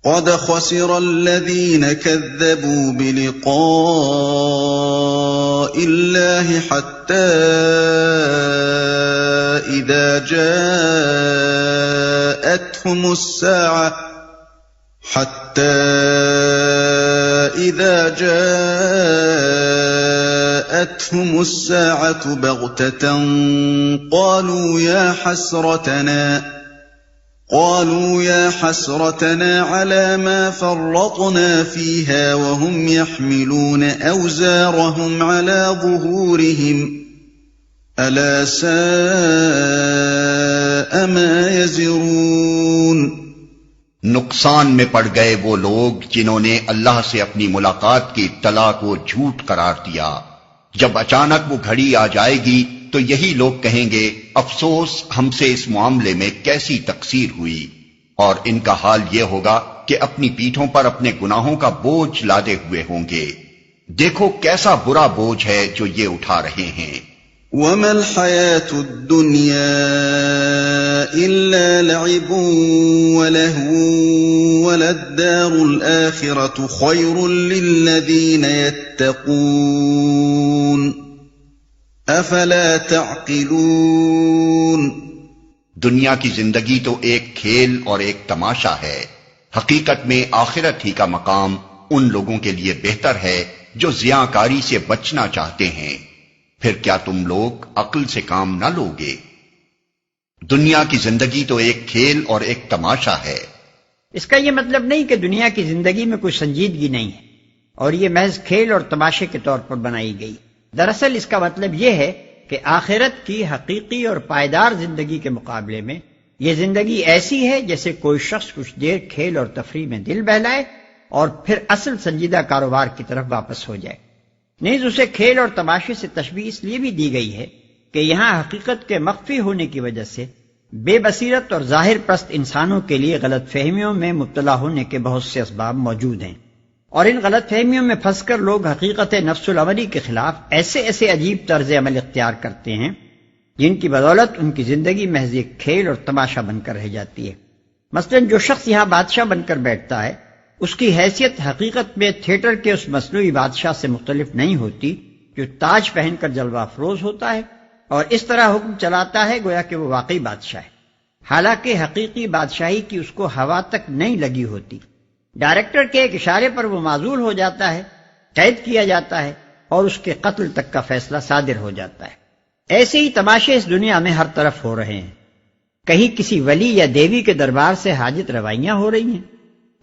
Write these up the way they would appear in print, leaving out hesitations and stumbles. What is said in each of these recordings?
قد خسر الذين كذبوا بلقاء الله حتى إذا جاءتهم الساعة بغتة قالوا يا حسرتنا على ما فرطنا فيها وهم يحملون أوزارهم على ظهورهم ألا ساء ما يزرون۔ نقصان میں پڑ گئے وہ لوگ جنہوں نے اللہ سے اپنی ملاقات کی اطلاع کو جھوٹ قرار دیا۔ جب اچانک وہ گھڑی آ جائے گی تو یہی لوگ کہیں گے افسوس ہم سے اس معاملے میں کیسی تقصیر ہوئی، اور ان کا حال یہ ہوگا کہ اپنی پیٹھوں پر اپنے گناہوں کا بوجھ لادے ہوئے ہوں گے۔ دیکھو کیسا برا بوجھ ہے جو یہ اٹھا رہے ہیں۔ وَمَا الْحَيَاةُ الدُّنْيَا إِلَّا لَعِبٌ وَلَهْوٌ وَلَلدَّارُ الْآخِرَةُ خَيْرٌ لِّلَّذِينَ يَتَّقُونَ أَفَلَا تَعْقِلُونَ۔ دنیا کی زندگی تو ایک کھیل اور ایک تماشا ہے، حقیقت میں آخرت ہی کا مقام ان لوگوں کے لیے بہتر ہے جو زیاں سے بچنا چاہتے ہیں۔ پھر کیا تم لوگ عقل سے کام نہ لوگے؟ دنیا کی زندگی تو ایک کھیل اور ایک تماشا ہے۔ اس کا یہ مطلب نہیں کہ دنیا کی زندگی میں کوئی سنجیدگی نہیں ہے اور یہ محض کھیل اور تماشے کے طور پر بنائی گئی۔ دراصل اس کا مطلب یہ ہے کہ آخرت کی حقیقی اور پائیدار زندگی کے مقابلے میں یہ زندگی ایسی ہے جیسے کوئی شخص کچھ دیر کھیل اور تفریح میں دل بہلائے اور پھر اصل سنجیدہ کاروبار کی طرف واپس ہو جائے۔ نیز اسے کھیل اور تماشے سے تشبیہ اس لیے بھی دی گئی ہے کہ یہاں حقیقت کے مخفی ہونے کی وجہ سے بے بصیرت اور ظاہر پرست انسانوں کے لیے غلط فہمیوں میں مبتلا ہونے کے بہت سے اسباب موجود ہیں، اور ان غلط فہمیوں میں پھنس کر لوگ حقیقت نفس العملی کے خلاف ایسے عجیب طرز عمل اختیار کرتے ہیں جن کی بدولت ان کی زندگی محض ایک کھیل اور تماشا بن کر رہ جاتی ہے۔ مثلا جو شخص یہاں بادشاہ بن کر بیٹھتا ہے اس کی حیثیت حقیقت میں تھیٹر کے اس مصنوعی بادشاہ سے مختلف نہیں ہوتی جو تاج پہن کر جلوہ افروز ہوتا ہے اور اس طرح حکم چلاتا ہے گویا کہ وہ واقعی بادشاہ ہے، حالانکہ حقیقی بادشاہی کی اس کو ہوا تک نہیں لگی ہوتی۔ ڈائریکٹر کے ایک اشارے پر وہ معزول ہو جاتا ہے، قید کیا جاتا ہے اور اس کے قتل تک کا فیصلہ صادر ہو جاتا ہے۔ ایسے ہی تماشے اس دنیا میں ہر طرف ہو رہے ہیں۔ کہیں کسی ولی یا دیوی کے دربار سے حاجت روائیاں ہو رہی ہیں،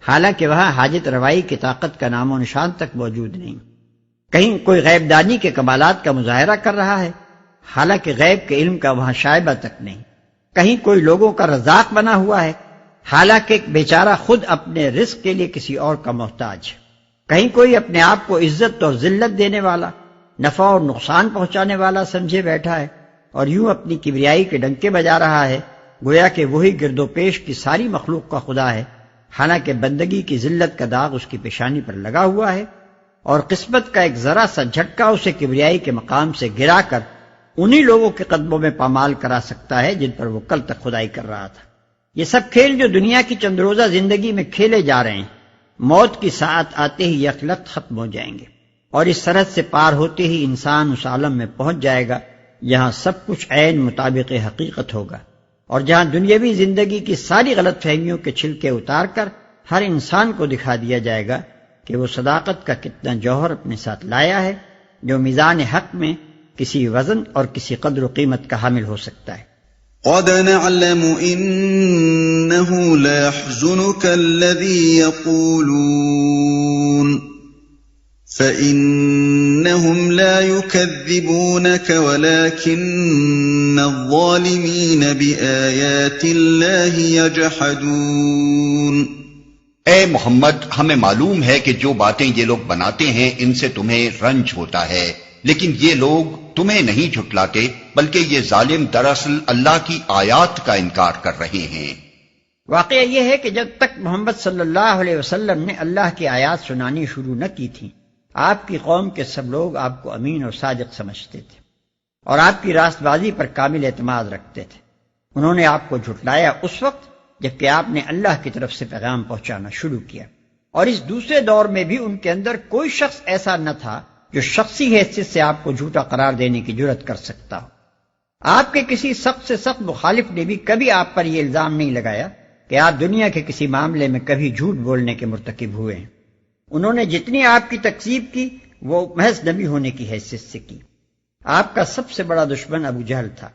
حالانکہ وہاں حاجت روائی کی طاقت کا نام و نشان تک موجود نہیں۔ کہیں کوئی غیب دانی کے کمالات کا مظاہرہ کر رہا ہے، حالانکہ غیب کے علم کا وہاں شائبہ تک نہیں۔ کہیں کوئی لوگوں کا رزاق بنا ہوا ہے، حالانکہ ایک بیچارہ خود اپنے رزق کے لیے کسی اور کا محتاج ہے۔ کہیں کوئی اپنے آپ کو عزت اور ذلت دینے والا، نفع اور نقصان پہنچانے والا سمجھے بیٹھا ہے اور یوں اپنی کبریائی کے ڈنکے بجا رہا ہے گویا کہ وہی گرد و پیش کی ساری مخلوق کا خدا ہے، حالانکہ بندگی کی ذلت کا داغ اس کی پیشانی پر لگا ہوا ہے اور قسمت کا ایک ذرا سا جھٹکا اسے کبریائی کے مقام سے گرا کر انہی لوگوں کے قدموں میں پامال کرا سکتا ہے جن پر وہ کل تک خدائی کر رہا تھا۔ یہ سب کھیل جو دنیا کی چند روزہ زندگی میں کھیلے جا رہے ہیں، موت کی ساعت آتے ہی یکلخت ختم ہو جائیں گے اور اس سرحد سے پار ہوتے ہی انسان اس عالم میں پہنچ جائے گا جہاں سب کچھ عین مطابق حقیقت ہوگا، اور جہاں دنیاوی زندگی کی ساری غلط فہمیوں کے چھلکے اتار کر ہر انسان کو دکھا دیا جائے گا کہ وہ صداقت کا کتنا جوہر اپنے ساتھ لایا ہے جو میزان حق میں کسی وزن اور کسی قدر و قیمت کا حامل ہو سکتا ہے۔ قد نعلم إنه لا يحزنك الذي يقولون فإنهم لا يكذبونك ولكن الظالمين بآيات الله يجحدون۔ اے محمد، ہمیں معلوم ہے کہ جو باتیں یہ لوگ بناتے ہیں ان سے تمہیں رنج ہوتا ہے، لیکن یہ لوگ تمہیں نہیں جھٹلاتے بلکہ یہ ظالم دراصل اللہ کی آیات کا انکار کر رہے ہیں۔ واقعہ یہ ہے کہ جب تک محمد صلی اللہ علیہ وسلم نے اللہ کی آیات سنانی شروع نہ کی تھی، آپ کی قوم کے سب لوگ آپ کو امین اور صادق سمجھتے تھے اور آپ کی راست بازی پر کامل اعتماد رکھتے تھے۔ انہوں نے آپ کو جھٹلایا اس وقت جبکہ آپ نے اللہ کی طرف سے پیغام پہنچانا شروع کیا، اور اس دوسرے دور میں بھی ان کے اندر کوئی شخص ایسا نہ تھا جو شخصی حیثیت سے آپ کو جھوٹا قرار دینے کی جرات کر سکتا ہو۔ آپ کے کسی سخت سے سخت مخالف نے بھی کبھی آپ پر یہ الزام نہیں لگایا کہ آپ دنیا کے کسی معاملے میں کبھی جھوٹ بولنے کے مرتکب ہوئے ہیں۔ انہوں نے جتنی آپ کی تکذیب کی وہ محض نبی ہونے کی حیثیت سے کی۔ آپ کا سب سے بڑا دشمن ابو جہل تھا،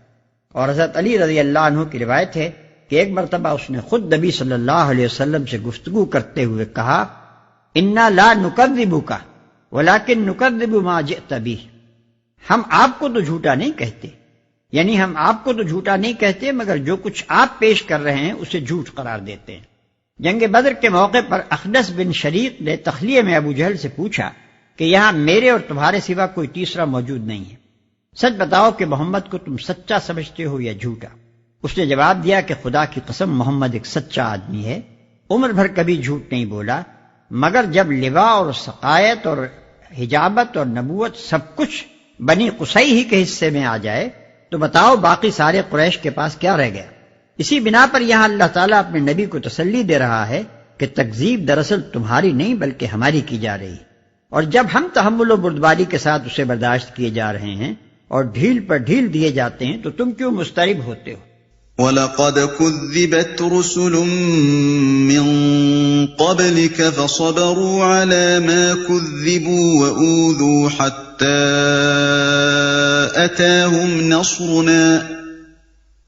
اور حضرت علی رضی اللہ عنہ کی روایت ہے کہ ایک مرتبہ اس نے خود نبی صلی اللہ علیہ وسلم سے گفتگو کرتے ہوئے کہا، انا لا نکذبک ولکن نکذب ما جئت بہ، ہم آپ کو تو جھوٹا نہیں کہتے، یعنی ہم آپ کو تو جھوٹا نہیں کہتے مگر جو کچھ آپ پیش کر رہے ہیں اسے جھوٹ قرار دیتے ہیں۔ جنگ بدر کے موقع پر اخنس بن شریق نے تخلیہ میں ابو جہل سے پوچھا کہ یہاں میرے اور تمہارے سوا کوئی تیسرا موجود نہیں ہے، سچ بتاؤ کہ محمد کو تم سچا سمجھتے ہو یا جھوٹا؟ اس نے جواب دیا کہ خدا کی قسم محمد ایک سچا آدمی ہے، عمر بھر کبھی جھوٹ نہیں بولا، مگر جب لواء اور سقایت اور حجابت اور نبوت سب کچھ بنی قصی ہی کے حصے میں آ جائے تو بتاؤ باقی سارے قریش کے پاس کیا رہ گیا؟ اسی بنا پر یہاں اللہ تعالیٰ اپنے نبی کو تسلی دے رہا ہے کہ تکذیب دراصل تمہاری نہیں بلکہ ہماری کی جا رہی ہے، اور جب ہم تحمل و بردباری کے ساتھ اسے برداشت کیے جا رہے ہیں اور ڈھیل پر ڈھیل دیے جاتے ہیں تو تم کیوں مضطرب ہوتے ہو؟ وَلَقَدْ كُذِّبَتْ رُسُلٌ مِّن قَبْلِكَ فَصَبَرُوا عَلَى مَا كُذِّبُوا وَأُوذُوا حَتَّى أَتَاهُمْ نَصْرُنَا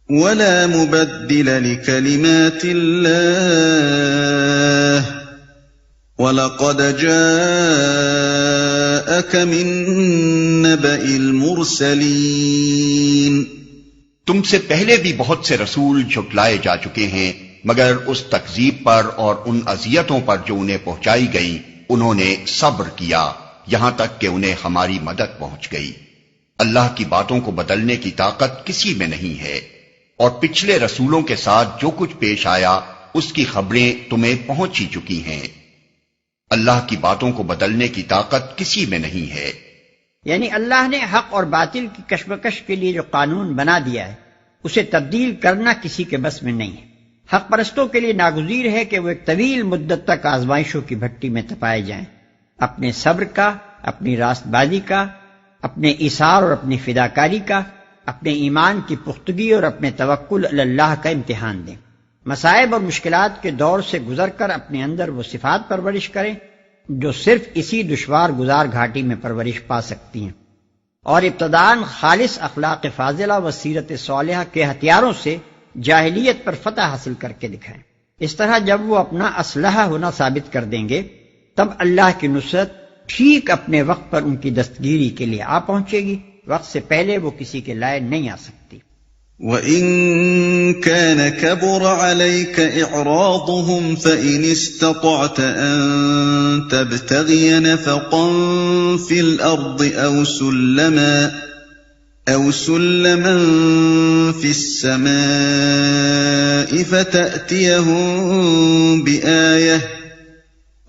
وَلَا مُبَدِّلَ لِكَلِمَاتِ اللَّهِ وَلَقَدْ جَاءَكَ مِن نَّبَإِ الْمُرْسَلِينَ۔ تم سے پہلے بھی بہت سے رسول جھٹلائے جا چکے ہیں، مگر اس تکذیب پر اور ان اذیتوں پر جو انہیں پہنچائی گئیں انہوں نے صبر کیا یہاں تک کہ انہیں ہماری مدد پہنچ گئی۔ اللہ کی باتوں کو بدلنے کی طاقت کسی میں نہیں ہے، اور پچھلے رسولوں کے ساتھ جو کچھ پیش آیا اس کی خبریں تمہیں پہنچ ہی چکی ہیں۔ اللہ کی باتوں کو بدلنے کی طاقت کسی میں نہیں ہے۔ یعنی اللہ نے حق اور باطل کی کشمکش کے لیے جو قانون بنا دیا ہے اسے تبدیل کرنا کسی کے بس میں نہیں ہے۔ حق پرستوں کے لیے ناگزیر ہے کہ وہ ایک طویل مدت تک آزمائشوں کی بھٹی میں تپائے جائیں، اپنے صبر کا، اپنی راست بازی کا، اپنے ایثار اور اپنی فداکاری کا، اپنے ایمان کی پختگی اور اپنے توکل علی اللہ کا امتحان دیں، مصائب اور مشکلات کے دور سے گزر کر اپنے اندر وہ صفات پرورش کریں جو صرف اسی دشوار گزار گھاٹی میں پرورش پا سکتی ہیں، اور ابتداً خالص اخلاق فاضلہ و سیرت صالحہ کے ہتھیاروں سے جاہلیت پر فتح حاصل کر کے دکھائیں۔ اس طرح جب وہ اپنا اسلحہ ہونا ثابت کر دیں گے تب اللہ کی نصرت ٹھیک اپنے وقت پر ان کی دستگیری کے لیے آ پہنچے گی، وقت سے پہلے وہ کسی کے لائق نہیں آ سکتی۔ وَإِن كَانَ كَبُرَ عَلَيْكَ إِعْرَاضُهُمْ فَإِنِ اسْتَطَعْتَ أَن تَبْتَغِيَ نَفَقًا فِي الْأَرْضِ أَوْ سُلَّمًا فِي السَّمَاءِ فَتَأْتِيَهُم بِآيَةٍ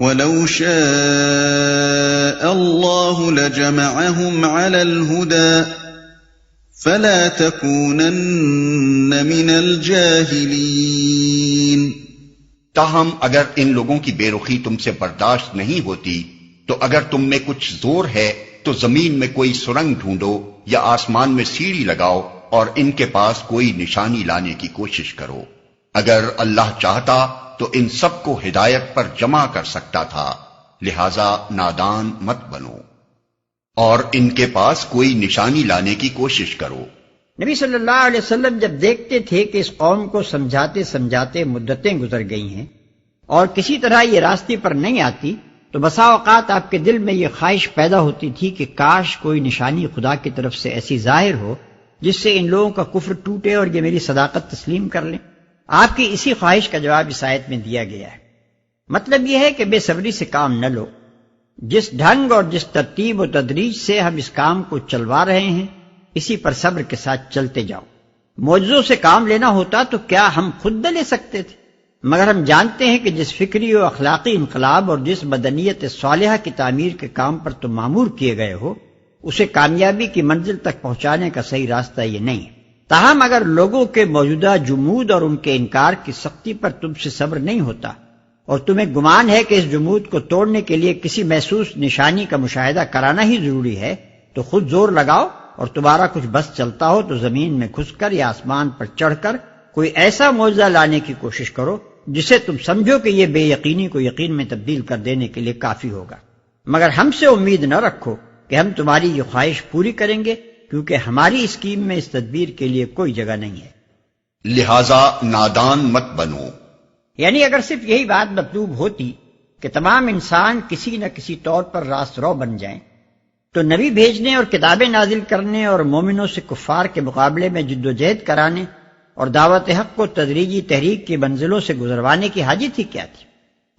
وَلَوْ شَاءَ اللَّهُ لَجَمَعَهُمْ عَلَى الْهُدَى فَلَا تَكُونَنَّ مِنَ الْجَاهِلِينَ۔ تاہم اگر ان لوگوں کی بے رخی تم سے برداشت نہیں ہوتی تو اگر تم میں کچھ زور ہے تو زمین میں کوئی سرنگ ڈھونڈو یا آسمان میں سیڑھی لگاؤ اور ان کے پاس کوئی نشانی لانے کی کوشش کرو۔ اگر اللہ چاہتا تو ان سب کو ہدایت پر جمع کر سکتا تھا، لہذا نادان مت بنو اور ان کے پاس کوئی نشانی لانے کی کوشش کرو۔ نبی صلی اللہ علیہ وسلم جب دیکھتے تھے کہ اس قوم کو سمجھاتے سمجھاتے مدتیں گزر گئی ہیں اور کسی طرح یہ راستے پر نہیں آتی تو بسا اوقات آپ کے دل میں یہ خواہش پیدا ہوتی تھی کہ کاش کوئی نشانی خدا کی طرف سے ایسی ظاہر ہو جس سے ان لوگوں کا کفر ٹوٹے اور یہ میری صداقت تسلیم کر لیں۔ آپ کی اسی خواہش کا جواب اس آیت میں دیا گیا ہے۔ مطلب یہ ہے کہ بے صبری سے کام نہ لو، جس ڈھنگ اور جس ترتیب و تدریج سے ہم اس کام کو چلوا رہے ہیں اسی پر صبر کے ساتھ چلتے جاؤ۔ معجزوں سے کام لینا ہوتا تو کیا ہم خود نہ لے سکتے تھے؟ مگر ہم جانتے ہیں کہ جس فکری و اخلاقی انقلاب اور جس بدنیت صالحہ کی تعمیر کے کام پر تم مامور کیے گئے ہو اسے کامیابی کی منزل تک پہنچانے کا صحیح راستہ یہ نہیں ہے۔ تاہم اگر لوگوں کے موجودہ جمود اور ان کے انکار کی سختی پر تم سے صبر نہیں ہوتا اور تمہیں گمان ہے کہ اس جمود کو توڑنے کے لیے کسی محسوس نشانی کا مشاہدہ کرانا ہی ضروری ہے، تو خود زور لگاؤ اور تمہارا کچھ بس چلتا ہو تو زمین میں گھس کر یا آسمان پر چڑھ کر کوئی ایسا معجزہ لانے کی کوشش کرو جسے تم سمجھو کہ یہ بے یقینی کو یقین میں تبدیل کر دینے کے لیے کافی ہوگا، مگر ہم سے امید نہ رکھو کہ ہم تمہاری یہ خواہش پوری کریں گے، کیونکہ ہماری اسکیم میں اس تدبیر کے لیے کوئی جگہ نہیں ہے۔ لہذا نادان مت بنو۔ یعنی اگر صرف یہی بات مطلوب ہوتی کہ تمام انسان کسی نہ کسی طور پر راست رو بن جائیں تو نبی بھیجنے اور کتابیں نازل کرنے اور مومنوں سے کفار کے مقابلے میں جد و جہد کرانے اور دعوت حق کو تدریجی تحریک کی منزلوں سے گزروانے کی حاجت ہی کیا تھی؟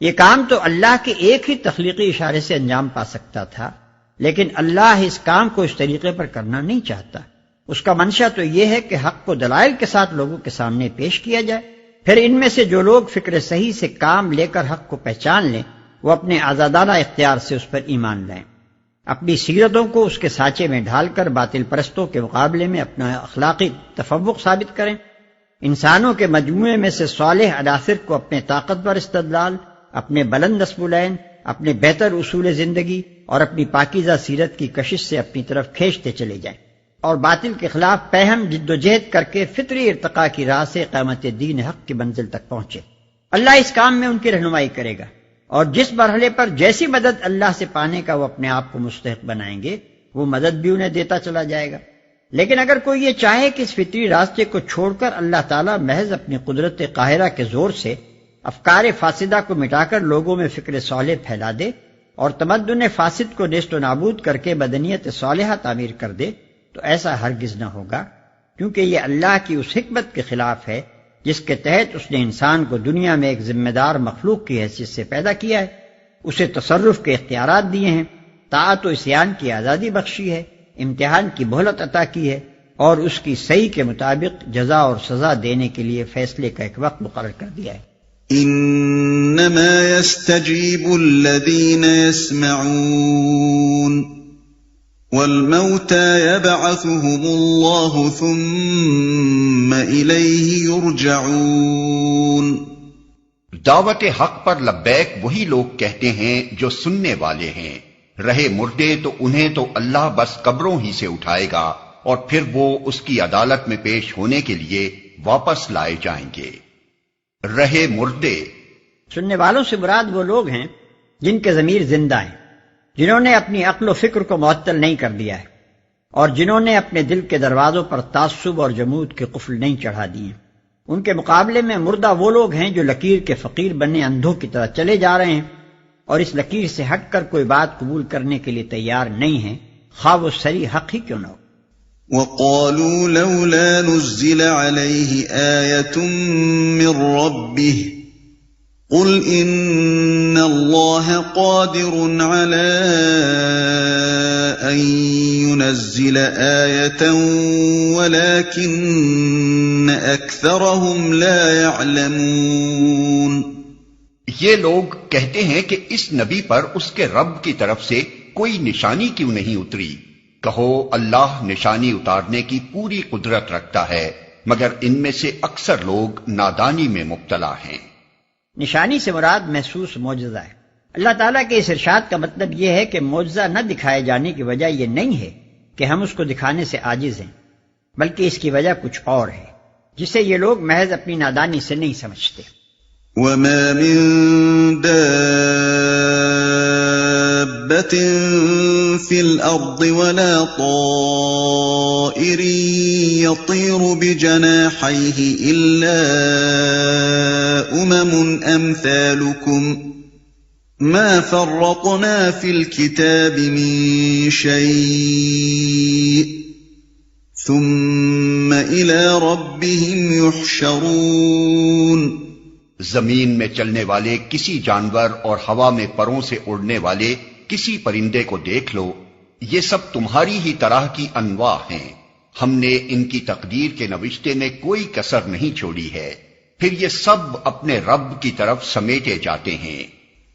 یہ کام تو اللہ کے ایک ہی تخلیقی اشارے سے انجام پا سکتا تھا، لیکن اللہ اس کام کو اس طریقے پر کرنا نہیں چاہتا۔ اس کا منشا تو یہ ہے کہ حق کو دلائل کے ساتھ لوگوں کے سامنے پیش کیا جائے، پھر ان میں سے جو لوگ فکر صحیح سے کام لے کر حق کو پہچان لیں وہ اپنے آزادانہ اختیار سے اس پر ایمان لائیں، اپنی سیرتوں کو اس کے سانچے میں ڈھال کر باطل پرستوں کے مقابلے میں اپنا اخلاقی تفوق ثابت کریں، انسانوں کے مجموعے میں سے صالح عناصر کو اپنے طاقتور استدلال، اپنے بلند نصب العین، اپنے بہتر اصول زندگی اور اپنی پاکیزہ سیرت کی کشش سے اپنی طرف کھینچتے چلے جائیں، اور باطل کے خلاف پہم جد و جہد کر کے فطری ارتقاء کی راہ سے قیامت دین حق کی منزل تک پہنچے۔ اللہ اس کام میں ان کی رہنمائی کرے گا، اور جس مرحلے پر جیسی مدد اللہ سے پانے کا وہ اپنے آپ کو مستحق بنائیں گے وہ مدد بھی انہیں دیتا چلا جائے گا۔ لیکن اگر کوئی یہ چاہے کہ اس فطری راستے کو چھوڑ کر اللہ تعالیٰ محض اپنی قدرت قاہرہ کے زور سے افکار فاسدہ کو مٹا کر لوگوں میں فکر صالح پھیلا دے اور تمدن فاسد کو نیست و نابود کر کے بدنیت صالحہ تعمیر کر دے تو ایسا ہرگز نہ ہوگا، کیونکہ یہ اللہ کی اس حکمت کے خلاف ہے جس کے تحت اس نے انسان کو دنیا میں ایک ذمہ دار مخلوق کی حیثیت سے پیدا کیا ہے، اسے تصرف کے اختیارات دیے ہیں، طاعت و عصیان کی آزادی بخشی ہے، امتحان کی مہلت عطا کی ہے، اور اس کی صحیح کے مطابق جزا اور سزا دینے کے لیے فیصلے کا ایک وقت مقرر کر دیا ہے۔ انما يستجيب الذين يسمعون والموتى يبعثهم الله ثم إليه يرجعون۔ دعوت حق پر لبیک وہی لوگ کہتے ہیں جو سننے والے ہیں، رہے مردے تو انہیں تو اللہ بس قبروں ہی سے اٹھائے گا اور پھر وہ اس کی عدالت میں پیش ہونے کے لیے واپس لائے جائیں گے۔ رہے مردے، سننے والوں سے مراد وہ لوگ ہیں جن کے ضمیر زندہ ہیں، جنہوں نے اپنی عقل و فکر کو معطل نہیں کر دیا ہے، اور جنہوں نے اپنے دل کے دروازوں پر تعصب اور جمود کے قفل نہیں چڑھا دیے۔ ان کے مقابلے میں مردہ وہ لوگ ہیں جو لکیر کے فقیر بنے اندھوں کی طرح چلے جا رہے ہیں اور اس لکیر سے ہٹ کر کوئی بات قبول کرنے کے لیے تیار نہیں ہیں، خواہ وہ صریح حق ہی کیوں نہ ہو۔ وقالوا لولا نزل عليه آية من ربه قل إن الله قادر على أن ينزل آية ولكن أكثرهم لا يعلمون۔ یہ لوگ کہتے ہیں کہ اس نبی پر اس کے رب کی طرف سے کوئی نشانی کیوں نہیں اتری؟ کہو اللہ نشانی اتارنے کی پوری قدرت رکھتا ہے، مگر ان میں سے اکثر لوگ نادانی میں مبتلا ہیں۔ نشانی سے مراد محسوس معجزہ ہے۔ اللہ تعالیٰ کے اس ارشاد کا مطلب یہ ہے کہ معجزہ نہ دکھائے جانے کی وجہ یہ نہیں ہے کہ ہم اس کو دکھانے سے عاجز ہیں، بلکہ اس کی وجہ کچھ اور ہے جسے یہ لوگ محض اپنی نادانی سے نہیں سمجھتے۔ وما من دابة في الأرض ولا طائر يطير بجناحيه إلا أمثالكم ما فرطنا في الكتاب من شيء ثم إلى ربهم يحشرون۔ زمین میں چلنے والے کسی جانور اور ہوا میں پروں سے اڑنے والے کسی پرندے کو دیکھ لو، یہ سب تمہاری ہی طرح کی انواع ہیں، ہم نے ان کی تقدیر کے نوشتے میں کوئی کسر نہیں چھوڑی ہے، پھر یہ سب اپنے رب کی طرف سمیٹے جاتے ہیں۔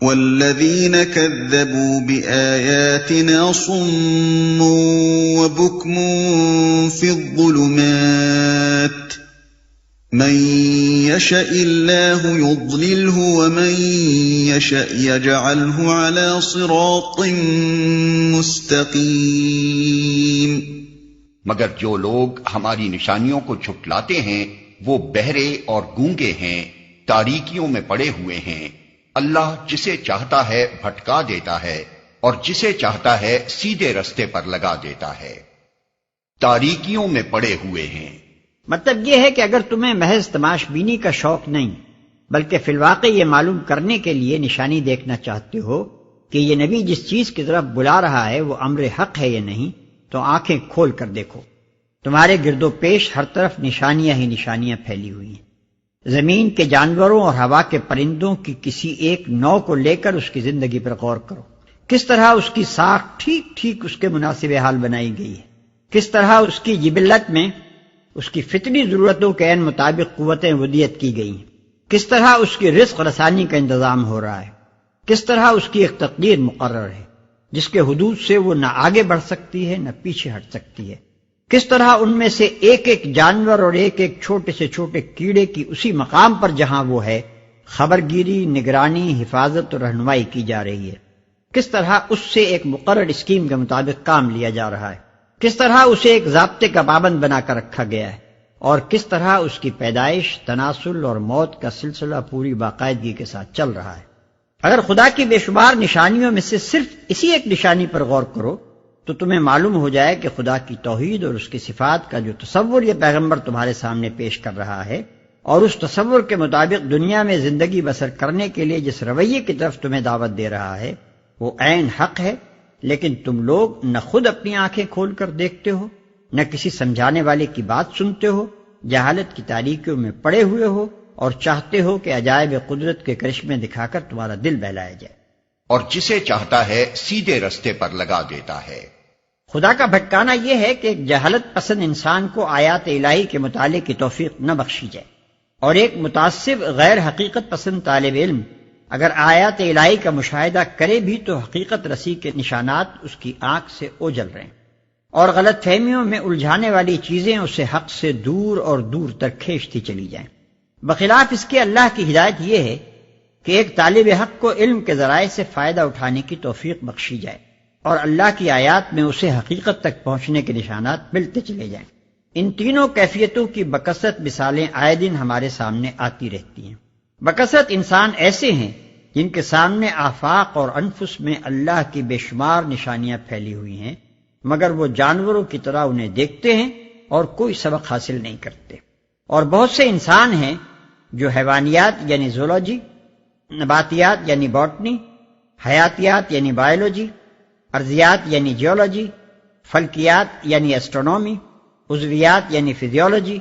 وَالَّذِينَ كَذَّبُوا بِآيَاتِنَا صُمٌّ وَبُكْمٌ فِي الظُّلُمَاتِ مَن يَشَإِ اللَّهُ يُضْلِلْهُ وَمَن يَشَأْ يَجْعَلْهُ عَلَى صِرَاطٍ مُسْتَقِيمٍ۔ مگر جو لوگ ہماری نشانیوں کو جھٹلاتے ہیں وہ بہرے اور گونگے ہیں، تاریکیوں میں پڑے ہوئے ہیں۔ اللہ جسے چاہتا ہے بھٹکا دیتا ہے اور جسے چاہتا ہے سیدھے رستے پر لگا دیتا ہے۔ تاریکیوں میں پڑے ہوئے ہیں، مطلب یہ ہے کہ اگر تمہیں محض تماش بینی کا شوق نہیں بلکہ فی الواقع یہ معلوم کرنے کے لیے نشانی دیکھنا چاہتے ہو کہ یہ نبی جس چیز کی طرف بلا رہا ہے وہ امر حق ہے یا نہیں، تو آنکھیں کھول کر دیکھو۔ تمہارے گرد و پیش ہر طرف نشانیاں ہی نشانیاں پھیلی ہوئی ہیں۔ زمین کے جانوروں اور ہوا کے پرندوں کی کسی ایک نوع کو لے کر اس کی زندگی پر غور کرو، کس طرح اس کی ساخت ٹھیک ٹھیک اس کے مناسب حال بنائی گئی ہے، کس طرح اس کی جبلت میں اس کی فطری ضرورتوں کے عین مطابق قوتیں ودیت کی گئی ہیں، کس طرح اس کی رزق رسانی کا انتظام ہو رہا ہے، کس طرح اس کی ایک تقدیر مقرر ہے جس کے حدود سے وہ نہ آگے بڑھ سکتی ہے نہ پیچھے ہٹ سکتی ہے، کس طرح ان میں سے ایک ایک جانور اور ایک ایک چھوٹے سے چھوٹے کیڑے کی اسی مقام پر جہاں وہ ہے خبرگیری، نگرانی، حفاظت اور رہنمائی کی جا رہی ہے، کس طرح اس سے ایک مقرر اسکیم کے مطابق کام لیا جا رہا ہے، کس طرح اسے ایک ضابطے کا پابند بنا کر رکھا گیا ہے، اور کس طرح اس کی پیدائش، تناسل اور موت کا سلسلہ پوری باقاعدگی کے ساتھ چل رہا ہے۔ اگر خدا کی بے شمار نشانیوں میں سے صرف اسی ایک نشانی پر غور کرو تو تمہیں معلوم ہو جائے کہ خدا کی توحید اور اس کی صفات کا جو تصور یہ پیغمبر تمہارے سامنے پیش کر رہا ہے اور اس تصور کے مطابق دنیا میں زندگی بسر کرنے کے لیے جس رویے کی طرف تمہیں دعوت دے رہا ہے وہ عین حق ہے، لیکن تم لوگ نہ خود اپنی آنکھیں کھول کر دیکھتے ہو، نہ کسی سمجھانے والے کی بات سنتے ہو، جہالت کی تاریکیوں میں پڑے ہوئے ہو اور چاہتے ہو کہ عجائب قدرت کے کرشمے دکھا کر تمہارا دل بہلایا جائے۔ اور جسے چاہتا ہے سیدھے رستے پر لگا دیتا ہے۔ خدا کا بھٹکانا یہ ہے کہ ایک جہالت پسند انسان کو آیات الہی کے مطالعے کی توفیق نہ بخشی جائے، اور ایک متعصب غیر حقیقت پسند طالب علم اگر آیات الہی کا مشاہدہ کرے بھی تو حقیقت رسی کے نشانات اس کی آنکھ سے اوجھل رہے ہیں، اور غلط فہمیوں میں الجھانے والی چیزیں اسے حق سے دور اور دور تک کھینچتی چلی جائیں۔ بخلاف اس کے اللہ کی ہدایت یہ ہے کہ ایک طالب حق کو علم کے ذرائع سے فائدہ اٹھانے کی توفیق بخشی جائے اور اللہ کی آیات میں اسے حقیقت تک پہنچنے کے نشانات ملتے چلے جائیں۔ ان تینوں کیفیتوں کی بکثرت مثالیں آئے دن ہمارے سامنے آتی رہتی ہیں۔ بکثرت انسان ایسے ہیں جن کے سامنے آفاق اور انفس میں اللہ کی بے شمار نشانیاں پھیلی ہوئی ہیں، مگر وہ جانوروں کی طرح انہیں دیکھتے ہیں اور کوئی سبق حاصل نہیں کرتے۔ اور بہت سے انسان ہیں جو حیوانیات یعنی زولوجی، نباتیات یعنی باٹنی، حیاتیات یعنی بائیولوجی، ارضیات یعنی جیولوجی، فلکیات یعنی ایسٹرونومی، عضویات یعنی فزیولوجی،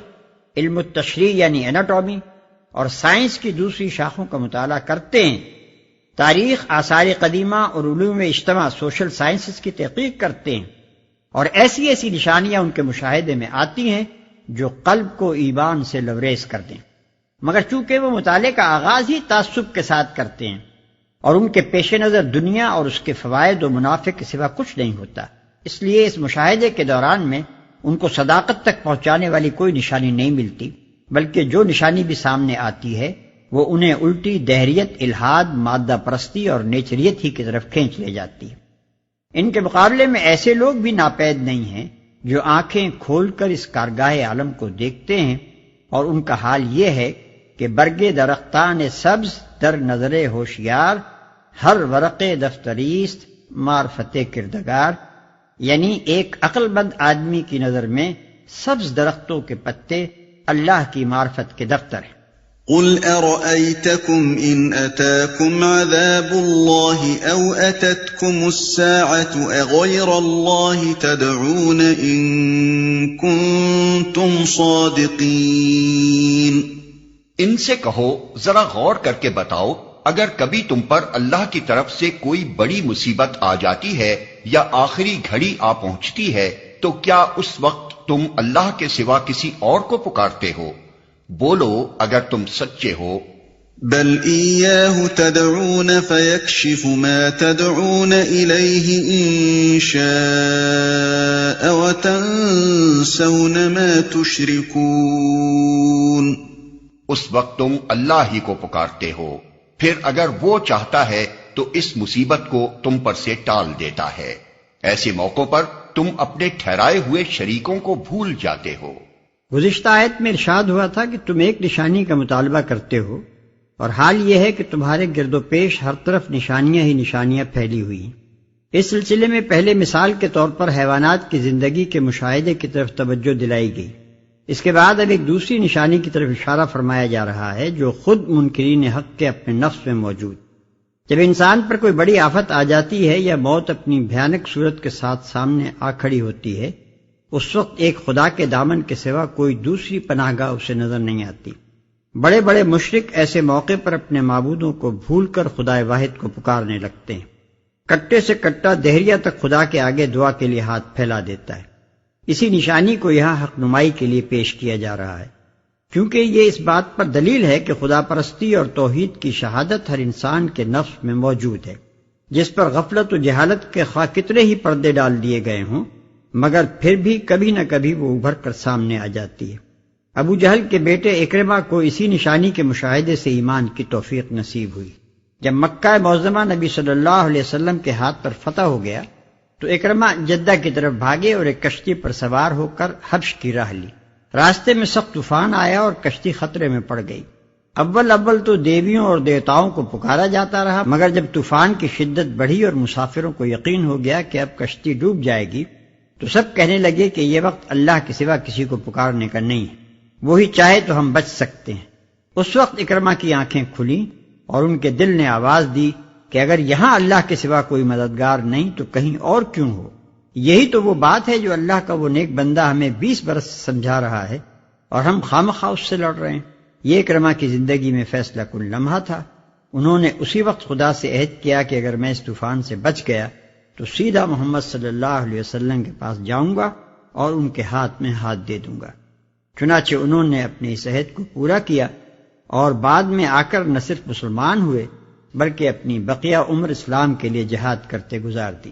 علم التشریح یعنی اناٹومی اور سائنس کی دوسری شاخوں کا مطالعہ کرتے ہیں، تاریخ، آثار قدیمہ اور علوم اجتماع سوشل سائنسز کی تحقیق کرتے ہیں، اور ایسی ایسی نشانیاں ان کے مشاہدے میں آتی ہیں جو قلب کو ایمان سے لبریز کر دیں، مگر چونکہ وہ مطالعے کا آغاز ہی تعصب کے ساتھ کرتے ہیں اور ان کے پیش نظر دنیا اور اس کے فوائد و منافع کے سوا کچھ نہیں ہوتا، اس لیے اس مشاہدے کے دوران میں ان کو صداقت تک پہنچانے والی کوئی نشانی نہیں ملتی، بلکہ جو نشانی بھی سامنے آتی ہے وہ انہیں الٹی دہریت، الحاد، مادہ پرستی اور نیچریت ہی کی طرف کھینچ لے جاتی ہے۔ ان کے مقابلے میں ایسے لوگ بھی ناپید نہیں ہیں جو آنکھیں کھول کر اس کارگاہ عالم کو دیکھتے ہیں، اور ان کا حال یہ ہے کہ برگے درختان سبز در نظر ہوشیار، ہر ورق دفتریست معرفت کردگار، یعنی ایک عقل مند آدمی کی نظر میں سبز درختوں کے پتے اللہ کی معرفت کے دفتر ہیں۔ قل أرأيتكم إن أتاكم عذاب الله أو أتتكم الساعة أغير الله تدعون إن كنتم صادقين۔ ان سے کہو ذرا غور کر کے بتاؤ، اگر کبھی تم پر اللہ کی طرف سے کوئی بڑی مصیبت آ جاتی ہے یا آخری گھڑی آ پہنچتی ہے تو کیا اس وقت تم اللہ کے سوا کسی اور کو پکارتے ہو؟ بولو اگر تم سچے ہو۔ بل إياه تدعون فيكشف ما تدعون إليه إن شاء وتنسون ما تشركون۔ اس وقت تم اللہ ہی کو پکارتے ہو، پھر اگر وہ چاہتا ہے تو اس مصیبت کو تم پر سے ٹال دیتا ہے۔ ایسے موقعوں پر تم اپنے ٹھہرائے ہوئے شریکوں کو بھول جاتے ہو۔ گزشتہ آیت میں ارشاد ہوا تھا کہ تم ایک نشانی کا مطالبہ کرتے ہو، اور حال یہ ہے کہ تمہارے گرد و پیش ہر طرف نشانیاں ہی نشانیاں پھیلی ہوئی ہیں۔ اس سلسلے میں پہلے مثال کے طور پر حیوانات کی زندگی کے مشاہدے کی طرف توجہ دلائی گئی۔ اس کے بعد اب ایک دوسری نشانی کی طرف اشارہ فرمایا جا رہا ہے جو خود منکرین حق کے اپنے نفس میں موجود۔ جب انسان پر کوئی بڑی آفت آ جاتی ہے یا موت اپنی بھیانک صورت کے ساتھ سامنے آ کھڑی ہوتی ہے، اس وقت ایک خدا کے دامن کے سوا کوئی دوسری پناہ گاہ اسے نظر نہیں آتی۔ بڑے بڑے مشرک ایسے موقع پر اپنے معبودوں کو بھول کر خدا واحد کو پکارنے لگتے ہیں۔ کٹے سے کٹا دہریہ تک خدا کے آگے دعا کے لیے ہاتھ پھیلا دیتا ہے۔ اسی نشانی کو یہاں حق نمائی کے لیے پیش کیا جا رہا ہے، کیونکہ یہ اس بات پر دلیل ہے کہ خدا پرستی اور توحید کی شہادت ہر انسان کے نفس میں موجود ہے، جس پر غفلت و جہالت کے خواہ کتنے ہی پردے ڈال دیے گئے ہوں، مگر پھر بھی کبھی نہ کبھی وہ ابھر کر سامنے آ جاتی ہے۔ ابو جہل کے بیٹے اکرمہ کو اسی نشانی کے مشاہدے سے ایمان کی توفیق نصیب ہوئی۔ جب مکہ معظمہ نبی صلی اللہ علیہ وسلم کے ہاتھ پر فتح ہو گیا تو اکرمہ جدہ کی طرف بھاگے اور ایک کشتی پر سوار ہو کر حبش کی راہ لی۔ راستے میں سخت طوفان آیا اور کشتی خطرے میں پڑ گئی۔ اول تو دیویوں اور دیوتاؤں کو پکارا جاتا رہا، مگر جب طوفان کی شدت بڑھی اور مسافروں کو یقین ہو گیا کہ اب کشتی ڈوب جائے گی تو سب کہنے لگے کہ یہ وقت اللہ کے سوا کسی کو پکارنے کا نہیں ہے، وہی چاہے تو ہم بچ سکتے ہیں۔ اس وقت اکرمہ کی آنکھیں کھلیں اور ان کے دل نے آواز دی کہ اگر یہاں اللہ کے سوا کوئی مددگار نہیں تو کہیں اور کیوں ہو؟ یہی تو وہ بات ہے جو اللہ کا وہ نیک بندہ ہمیں 20 برس سے سمجھا رہا ہے اور ہم خامخواہ اس سے لڑ رہے ہیں۔ یہ اکرمہ کی زندگی میں فیصلہ کن لمحہ تھا۔ انہوں نے اسی وقت خدا سے عہد کیا کہ اگر میں اس طوفان سے بچ گیا تو سیدھا محمد صلی اللہ علیہ وسلم کے پاس جاؤں گا اور ان کے ہاتھ میں ہاتھ دے دوں گا۔ چنانچہ انہوں نے اپنے اس عہد کو پورا کیا اور بعد میں آ کر نہ صرف مسلمان ہوئے بلکہ اپنی بقیہ عمر اسلام کے لیے جہاد کرتے گزار دی۔